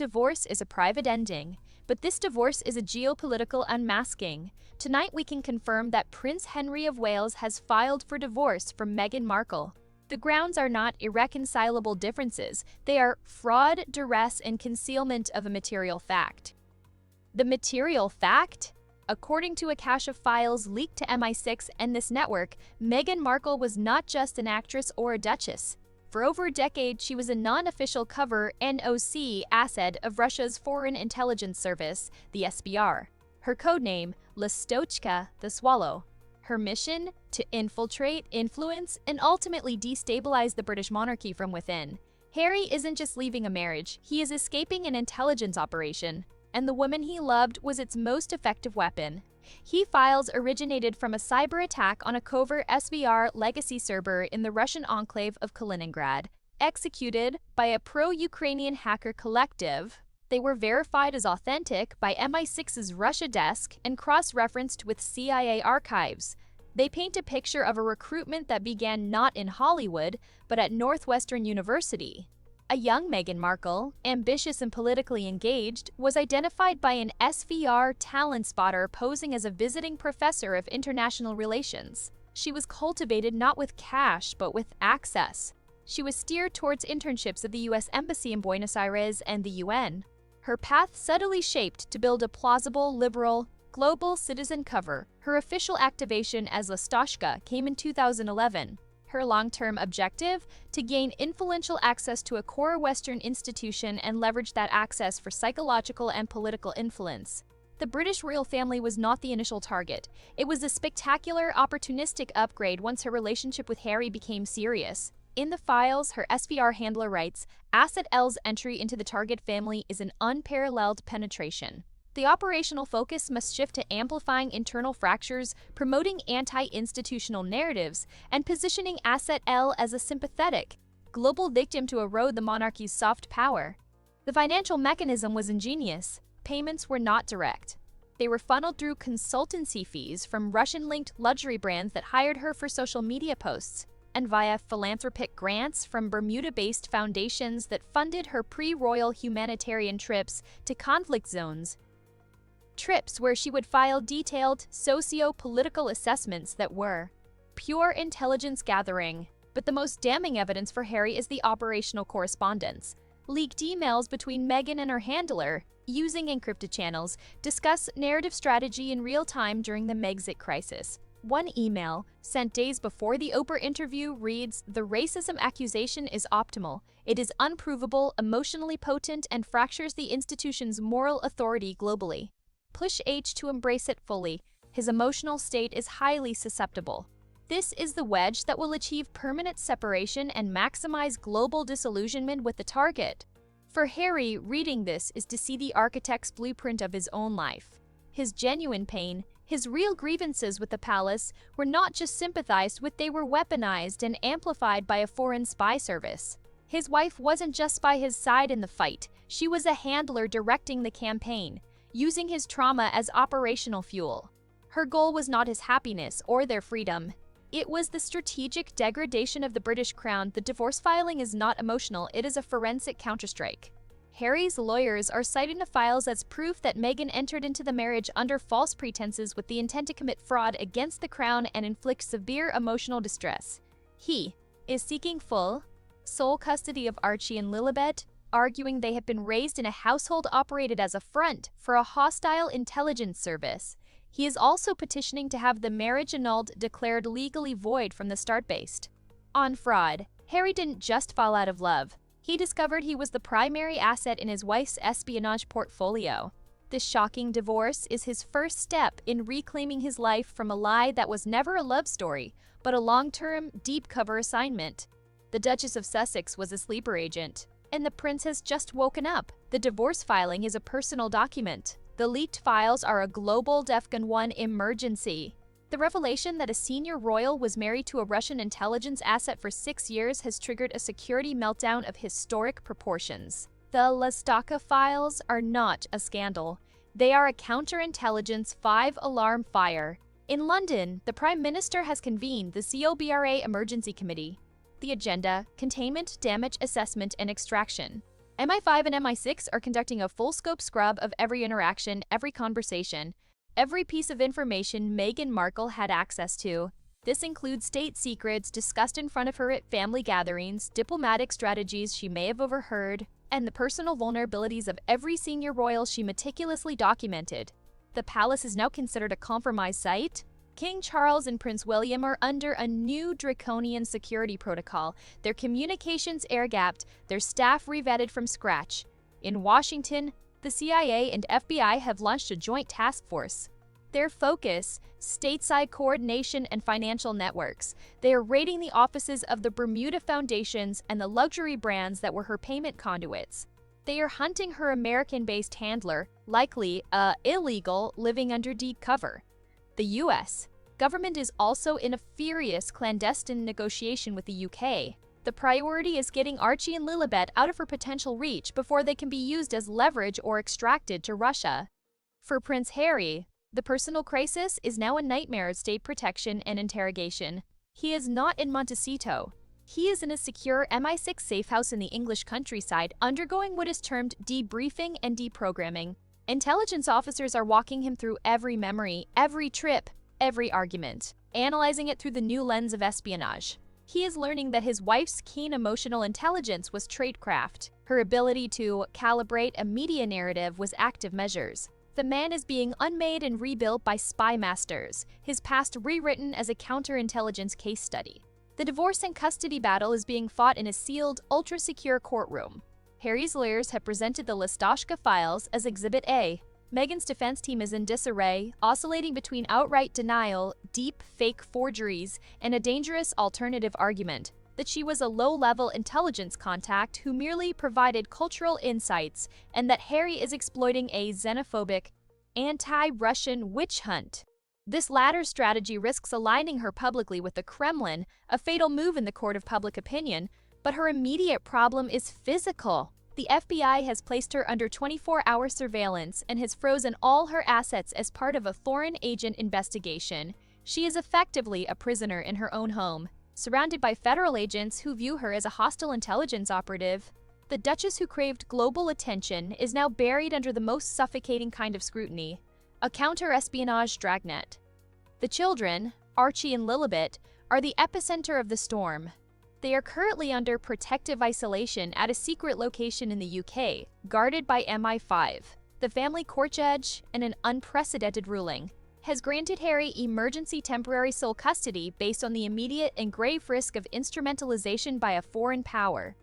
divorce is a private ending, but this divorce is a geopolitical unmasking. Tonight we can confirm that Prince Henry of Wales has filed for divorce from Meghan Markle. The grounds are not irreconcilable differences, they are fraud, duress, and concealment of a material fact. The material fact? According to a cache of files leaked to MI6 and this network, Meghan Markle was not just an actress or a duchess. For over a decade, she was a non-official covert NOC asset of Russia's Foreign Intelligence Service, the SBR. Her codename, Lastochka, the Swallow. Her mission? To infiltrate, influence, and ultimately destabilize the British monarchy from within. Harry isn't just leaving a marriage, he is escaping an intelligence operation. And the woman he loved was its most effective weapon. He files originated from a cyber attack on a covert SVR legacy server in the Russian enclave of Kaliningrad, executed by a pro-Ukrainian hacker collective. They were verified as authentic by MI6's Russia desk and cross-referenced with CIA archives. They paint a picture of a recruitment that began not in Hollywood, but at Northwestern University. A young Meghan Markle, ambitious and politically engaged, was identified by an SVR talent spotter posing as a visiting professor of international relations. She was cultivated not with cash, but with access. She was steered towards internships at the US Embassy in Buenos Aires and the UN. Her path subtly shaped to build a plausible, liberal, global citizen cover. Her official activation as Lastochka came in 2011. Her long-term objective? To gain influential access to a core Western institution and leverage that access for psychological and political influence. The British royal family was not the initial target. It was a spectacular, opportunistic upgrade once her relationship with Harry became serious. In the files, her SVR handler writes, Asset L's entry into the target family is an unparalleled penetration. The operational focus must shift to amplifying internal fractures, promoting anti-institutional narratives, and positioning Asset L as a sympathetic, global victim to erode the monarchy's soft power. The financial mechanism was ingenious. Payments were not direct. They were funneled through consultancy fees from Russian-linked luxury brands that hired her for social media posts, and via philanthropic grants from Bermuda-based foundations that funded her pre-royal humanitarian trips to conflict zones. Trips where she would file detailed socio-political assessments that were pure intelligence gathering. But the most damning evidence for Harry is the operational correspondence. Leaked emails between Meghan and her handler, using encrypted channels, discuss narrative strategy in real time during the Megxit crisis. One email, sent days before the Oprah interview, reads, "The racism accusation is optimal. It is unprovable, emotionally potent, and fractures the institution's moral authority globally. Push H to embrace it fully. His emotional state is highly susceptible." This is the wedge that will achieve permanent separation and maximize global disillusionment with the target. For Harry, reading this is to see the architect's blueprint of his own life. His genuine pain, his real grievances with the palace, were not just sympathized with, they were weaponized and amplified by a foreign spy service. His wife wasn't just by his side in the fight, she was a handler directing the campaign, using his trauma as operational fuel. Her goal was not his happiness or their freedom. It was the strategic degradation of the British crown. The divorce filing is not emotional, it is a forensic counterstrike. Harry's lawyers are citing the files as proof that Meghan entered into the marriage under false pretenses with the intent to commit fraud against the crown and inflict severe emotional distress. He is seeking full, sole custody of Archie and Lilibet, arguing they have been raised in a household operated as a front for a hostile intelligence service. He is also petitioning to have the marriage annulled, declared legally void from the start. Based on fraud, Harry didn't just fall out of love. He discovered he was the primary asset in his wife's espionage portfolio. This shocking divorce is his first step in reclaiming his life from a lie that was never a love story, but a long-term, deep cover assignment. The Duchess of Sussex was a sleeper agent, and the prince has just woken up. The divorce filing is a personal document. The leaked files are a global DEFCON 1 emergency. The revelation that a senior royal was married to a Russian intelligence asset for 6 years has triggered a security meltdown of historic proportions. The Lastochka files are not a scandal. They are a counterintelligence 5-alarm fire. In London, the Prime Minister has convened the COBRA Emergency Committee. The agenda: containment, damage assessment, and extraction. MI5 and MI6 are conducting a full-scope scrub of every interaction, every conversation, every piece of information Meghan Markle had access to. This includes state secrets discussed in front of her at family gatherings, diplomatic strategies she may have overheard, and the personal vulnerabilities of every senior royal she meticulously documented. The palace is now considered a compromised site. King Charles and Prince William are under a new draconian security protocol, their communications air-gapped, their staff revetted from scratch. In Washington, the CIA and FBI have launched a joint task force. Their focus, stateside coordination and financial networks. They are raiding the offices of the Bermuda foundations and the luxury brands that were her payment conduits. They are hunting her American-based handler, likely illegal, living under deep cover. The US government is also in a furious clandestine negotiation with the UK. The priority is getting Archie and Lilibet out of her potential reach before they can be used as leverage or extracted to Russia. For Prince Harry, the personal crisis is now a nightmare of state protection and interrogation. He is not in Montecito. He is in a secure MI6 safe house in the English countryside, undergoing what is termed debriefing and deprogramming. Intelligence officers are walking him through every memory, every trip, every argument, analyzing it through the new lens of espionage. He is learning that his wife's keen emotional intelligence was tradecraft. Her ability to calibrate a media narrative was active measures. The man is being unmade and rebuilt by spy masters, his past rewritten as a counterintelligence case study. The divorce and custody battle is being fought in a sealed, ultra-secure courtroom. Harry's lawyers have presented the Listowska files as Exhibit A. Meghan's defense team is in disarray, oscillating between outright denial, deep fake forgeries, and a dangerous alternative argument that she was a low-level intelligence contact who merely provided cultural insights, and that Harry is exploiting a xenophobic, anti-Russian witch hunt. This latter strategy risks aligning her publicly with the Kremlin, a fatal move in the court of public opinion, but her immediate problem is physical. The FBI has placed her under 24-hour surveillance and has frozen all her assets as part of a foreign agent investigation. She is effectively a prisoner in her own home, surrounded by federal agents who view her as a hostile intelligence operative. The Duchess who craved global attention is now buried under the most suffocating kind of scrutiny, a counter-espionage dragnet. The children, Archie and Lilibet, are the epicenter of the storm. They are currently under protective isolation at a secret location in the UK, guarded by MI5. The family court judge, in an unprecedented ruling, has granted Harry emergency temporary sole custody based on the immediate and grave risk of instrumentalization by a foreign power.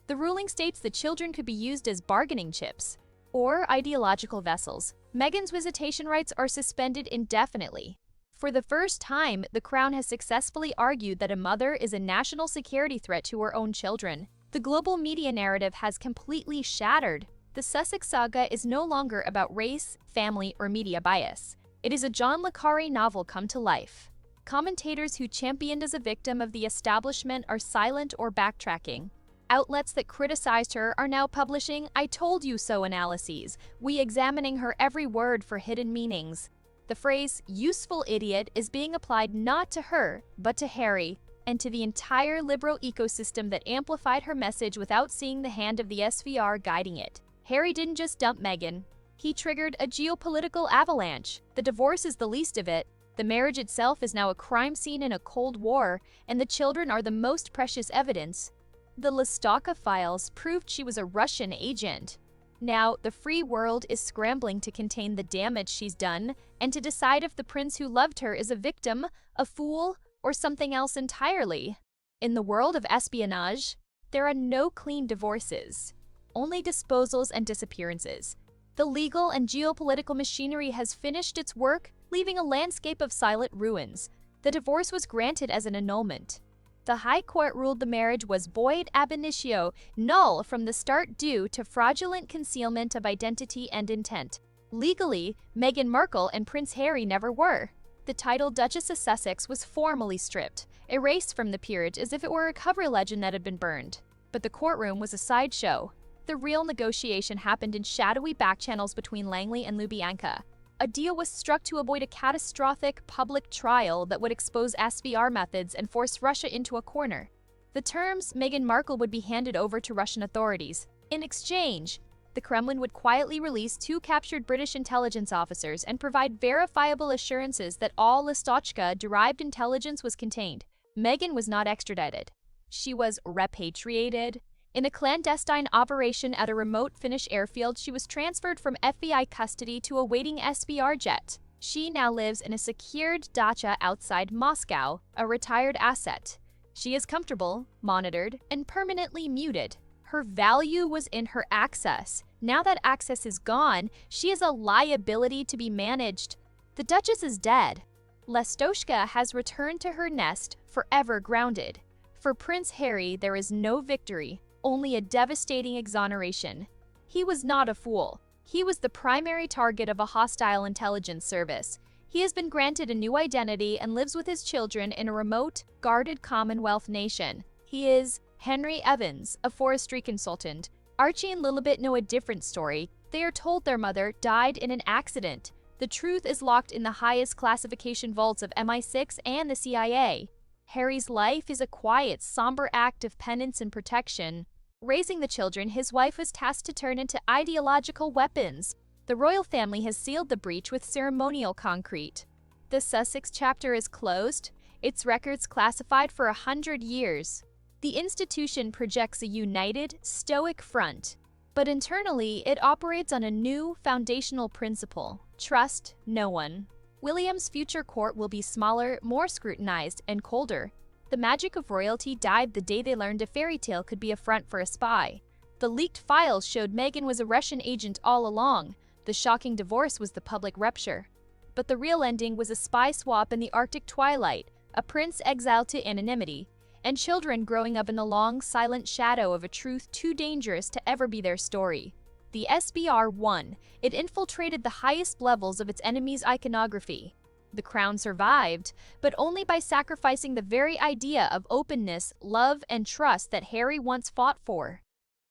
The ruling states the children could be used as bargaining chips or ideological vessels. Meghan's visitation rights are suspended indefinitely. For the first time, the Crown has successfully argued that a mother is a national security threat to her own children. The global media narrative has completely shattered. The Sussex saga is no longer about race, family, or media bias. It is a John le Carré novel come to life. Commentators who championed as a victim of the establishment are silent or backtracking. Outlets that criticized her are now publishing "I told you so" analyses, re-examining her every word for hidden meanings. The phrase "useful idiot" is being applied not to her, but to Harry, and to the entire liberal ecosystem that amplified her message without seeing the hand of the SVR guiding it. Harry didn't just dump Meghan. He triggered a geopolitical avalanche. The divorce is the least of it. The marriage itself is now a crime scene in a Cold War, and the children are the most precious evidence. The Listowska files proved she was a Russian agent. Now, the free world is scrambling to contain the damage she's done and to decide if the prince who loved her is a victim, a fool, or something else entirely. In the world of espionage, there are no clean divorces, only disposals and disappearances. The legal and geopolitical machinery has finished its work, leaving a landscape of silent ruins. The divorce was granted as an annulment. The High Court ruled the marriage was void ab initio, null from the start due to fraudulent concealment of identity and intent. Legally, Meghan Markle and Prince Harry never were. The title Duchess of Sussex was formally stripped, erased from the peerage as if it were a cover legend that had been burned. But the courtroom was a sideshow. The real negotiation happened in shadowy backchannels between Langley and Lubyanka. A deal was struck to avoid a catastrophic public trial that would expose SVR methods and force Russia into a corner. The terms, Meghan Markle would be handed over to Russian authorities. In exchange, the Kremlin would quietly release 2 captured British intelligence officers and provide verifiable assurances that all Listochka-derived intelligence was contained. Meghan was not extradited. She was repatriated. In a clandestine operation at a remote Finnish airfield, she was transferred from FBI custody to a waiting SBR jet. She now lives in a secured dacha outside Moscow, a retired asset. She is comfortable, monitored, and permanently muted. Her value was in her access. Now that access is gone, she is a liability to be managed. The Duchess is dead. Listochka has returned to her nest, forever grounded. For Prince Harry, there is no victory, only a devastating exoneration. He was not a fool. He was the primary target of a hostile intelligence service. He has been granted a new identity and lives with his children in a remote, guarded Commonwealth nation. He is Henry Evans, a forestry consultant. Archie and Lilibet know a different story. They are told their mother died in an accident. The truth is locked in the highest classification vaults of MI6 and the CIA. Harry's life is a quiet, somber act of penance and protection. Raising the children, his wife was tasked to turn into ideological weapons. The royal family has sealed the breach with ceremonial concrete. The Sussex chapter is closed, its records classified for 100 years. The institution projects a united, stoic front, but internally it operates on a new foundational principle: trust no one. William's future court will be smaller, more scrutinized, and colder. The magic of royalty died the day they learned a fairy tale could be a front for a spy. The leaked files showed Meghan was a Russian agent all along. The shocking divorce was the public rupture. But the real ending was a spy swap in the Arctic twilight, a prince exiled to anonymity, and children growing up in the long, silent shadow of a truth too dangerous to ever be their story. The SBR won. It infiltrated the highest levels of its enemy's iconography. The crown survived, but only by sacrificing the very idea of openness, love, and trust that Harry once fought for.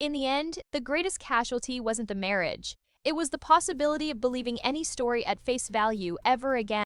In the end, the greatest casualty wasn't the marriage. It was the possibility of believing any story at face value ever again.